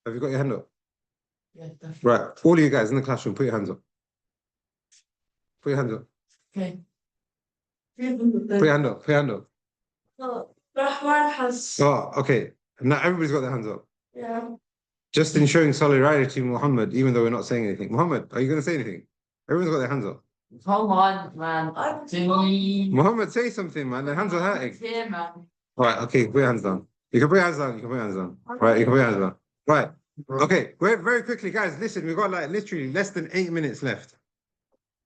Have you got your hand up? Yeah, definitely. Right. All of you guys in the classroom, put your hands up. Put your hands up. Okay. Put your hand up. Put your hand up. Rahman has. Oh, okay. Now everybody's got their hands up. Yeah. Just in showing solidarity to Muhammad, even though we're not saying anything. Muhammad, are you going to say anything? Everyone's got their hands up. Come on, man. Muhammad, say something, man. Their hands are hurting. Here, man. All right, okay, put your hands down. You can put your hands down. You can put your hands down. Right, you can put your hands down. Right. Okay, very quickly, guys, listen, we've got like literally less than 8 minutes left.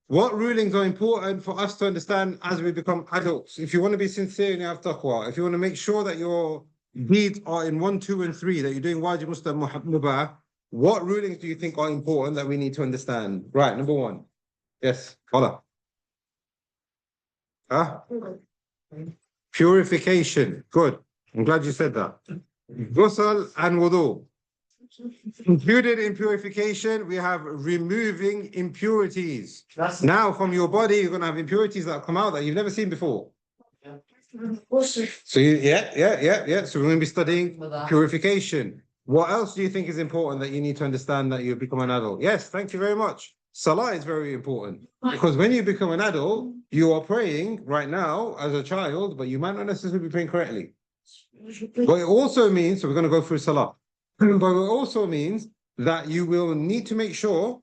What rulings are important for us to understand as we become adults? If you want to be sincere and you have taqwa, if you want to make sure that your deeds are in 1, 2, and 3, that you're doing wajib, mustahab, mubah, what rulings do you think are important that we need to understand? Right, number 1. Yes, Ola. Purification. Good. I'm glad you said that. Ghusl and wudu. Included in purification, we have removing impurities. Now, from your body, you're going to have impurities that come out that you've never seen before. So, yeah. So, we're going to be studying purification. What else do you think is important that you need to understand that you become an adult? Yes, thank you very much. Salah is very important because when you become an adult, you are praying right now as a child, but you might not necessarily be praying correctly. But it also means, so we're going to go through Salah. But it also means that you will need to make sure,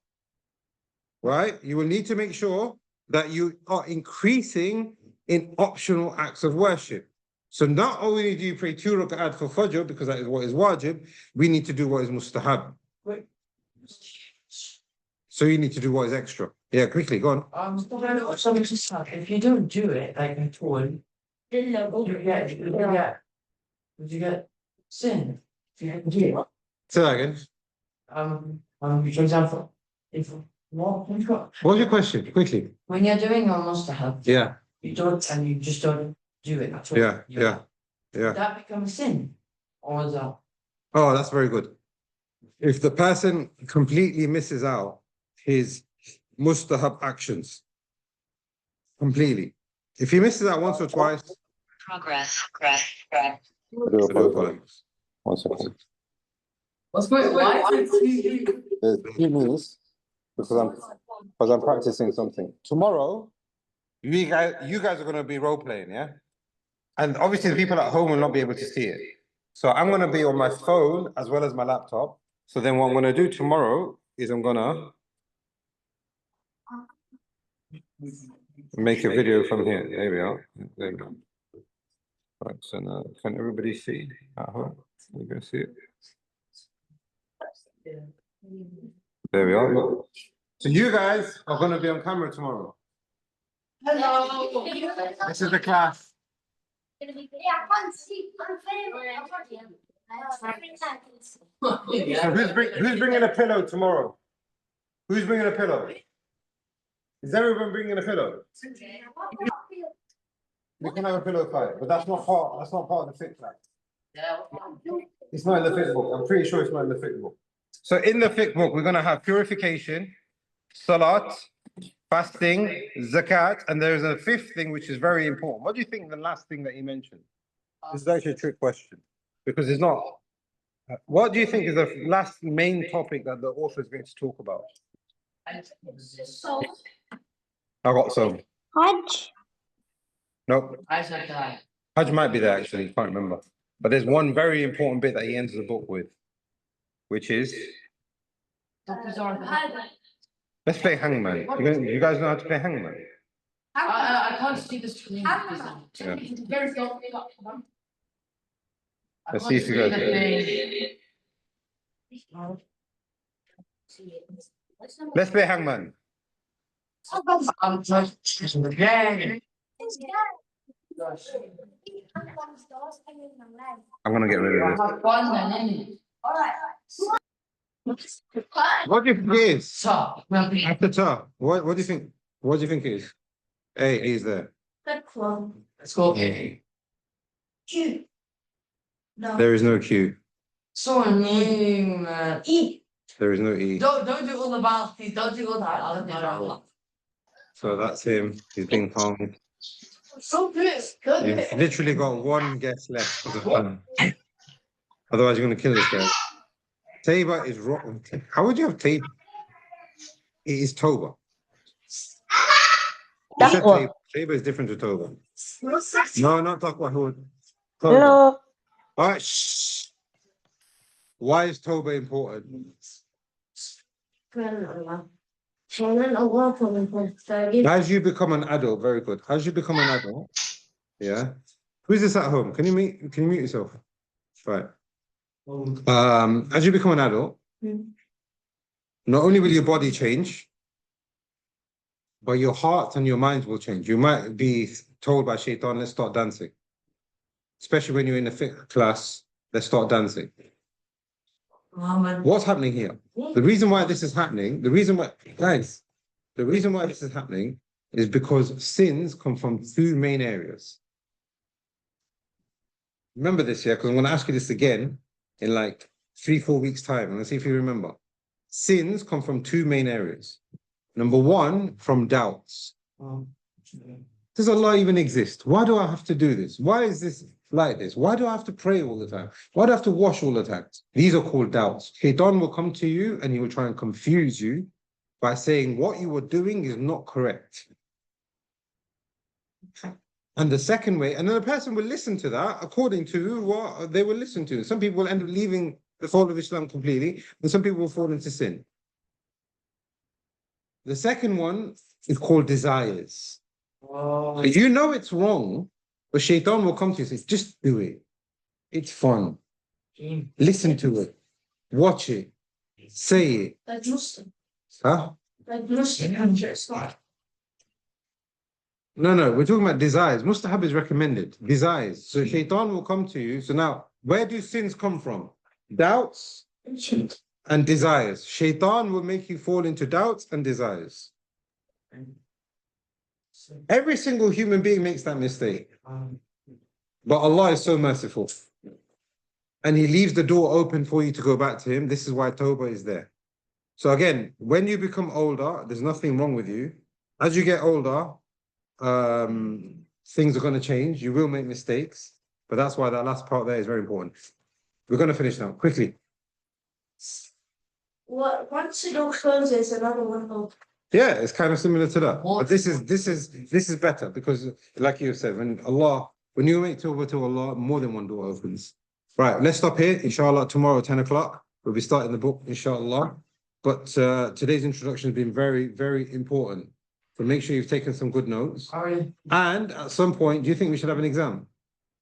right? You will need to make sure that you are increasing in optional acts of worship. So not only do you pray 2 rak'at for Fajr, because that is what is wajib, we need to do what is mustahab. So you need to do what is extra. Yeah, quickly, go on. If you don't do it like at all, would you get sin? If you hadn't do it. Say that again. For example, if What's your question? Quickly. when you're doing your mustahab, Yeah, you don't and you just don't do it at all. yeah. Would that become a sin? Or is that Oh, that's very good. If the person completely misses out his mustahab actions, completely. If he misses out once or twice, Progress. I do apologize. 1 second. what's going why is it There's 2 minutes because I'm practicing something. Tomorrow, you guys are going to be role playing, yeah? And obviously the people at home will not be able to see it. So I'm gonna be on my phone as well as my laptop. So then what I'm gonna do tomorrow is I'm gonna make a video from here. There we are. There we go. Right, so now can everybody see at home? You can see it. There we are. Look. So you guys are gonna be on camera tomorrow. Hello. This is the class. I can't see. So who's bringing a pillow tomorrow? Who's bringing a pillow? Is everyone bringing a pillow? We can have a pillow fight, but that's not part of the fit track. It's not in the fit book. I'm pretty sure it's not in the fit book. So in the fit book, we're gonna have purification, salat, fasting, zakat, and there's a fifth thing which is very important. What do you think the last thing that he mentioned? This is actually a trick question because it's not. What do you think is the last main topic that the author is going to talk about? So, I got some. Hajj. Nope. I said that. Hajj might be there actually, can't remember. But there's one very important bit that he ends the book with, which is let's play hangman. You guys know how to play hangman? I can't see the screen. Yeah. Very Let's see if you guys do it. Let's play hangman. I'm just again. I'm gonna get rid of this. Have fun then, What do you think it is? So, well, After ta. What do you think? What do you think it is? A is there. that's one. let's go. Q. No. There is no Q. So annoying, man. E. There is no E. Don't do all the balance, please. Don't do all that. I'll do that. So that's him. He's being found. So good. Good. You've literally got one guess left. Otherwise, you're gonna kill this guy. Taba is wrong. How would you have Taba? It is Toba. You said Taqwa. Taba is different to Toba. No, not Taqwa. Toba. No. All right. Shh. Why is Toba important? As you become an adult, very good. As you become an adult, yeah. Who's this at home? Can you mute yourself? Right. As you become an adult, not only will your body change, but your heart and your mind will change. You might be told by Shaitan, let's start dancing. Especially when you're in a fit class, let's start dancing. What's happening here? The reason why this is happening, the reason why this is happening is because sins come from two main areas. Remember this, yeah, because I'm going to ask you this again in like 3-4 weeks' time. I'm going to see if you remember. Sins come from two main areas. Number one, from doubts. Does Allah even exist? Why do I have to do this? Why is this like this? Why do I have to pray all the time? Why do I have to wash all the time? These are called doubts. Shaitan will come to you and he will try and confuse you by saying what you were doing is not correct. And the second way, and then the person will listen to that according to what they will listen to. Some people will end up leaving the fold of Islam completely, and some people will fall into sin. The second one is called desires. You know it's wrong, but Shaitan will come to you and say, just do it. It's fun. Listen to it. Watch it. Say it. Like Muslim. Huh? Like Muslim. It's not. No, we're talking about desires. Mustahab is recommended. Desires. So Shaitan will come to you. So now, where do sins come from? Doubts and desires. Shaitan will make you fall into doubts and desires. Every single human being makes that mistake. But Allah is so merciful. And He leaves the door open for you to go back to Him. This is why Tawbah is there. So again, when you become older, there's nothing wrong with you. As you get older, things are going to change. You will make mistakes. But that's why that last part there is very important. We're going to finish now, quickly. Once the door closes, another one opens. Yeah, it's kind of similar to that. But this is better because, like you said, when you make tawbah to Allah, more than one door opens. Right, let's stop here. Inshallah, tomorrow, 10 o'clock, we'll be starting the book, inshallah. But today's introduction has been very, very important. So make sure you've taken some good notes. And at some point, do you think we should have an exam?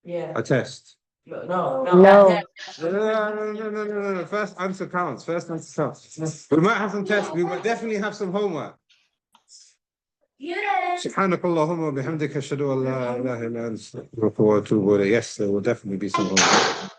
Yeah. A test? No. No. No. First answer counts. First answer counts. We might have some tests. We will definitely have some homework. Yeah. سبحانك اللهم وبحمدك أشهد أن لا إله إلا أنت أستغفرك وأتوب إليك. Yes, there will definitely be some homework.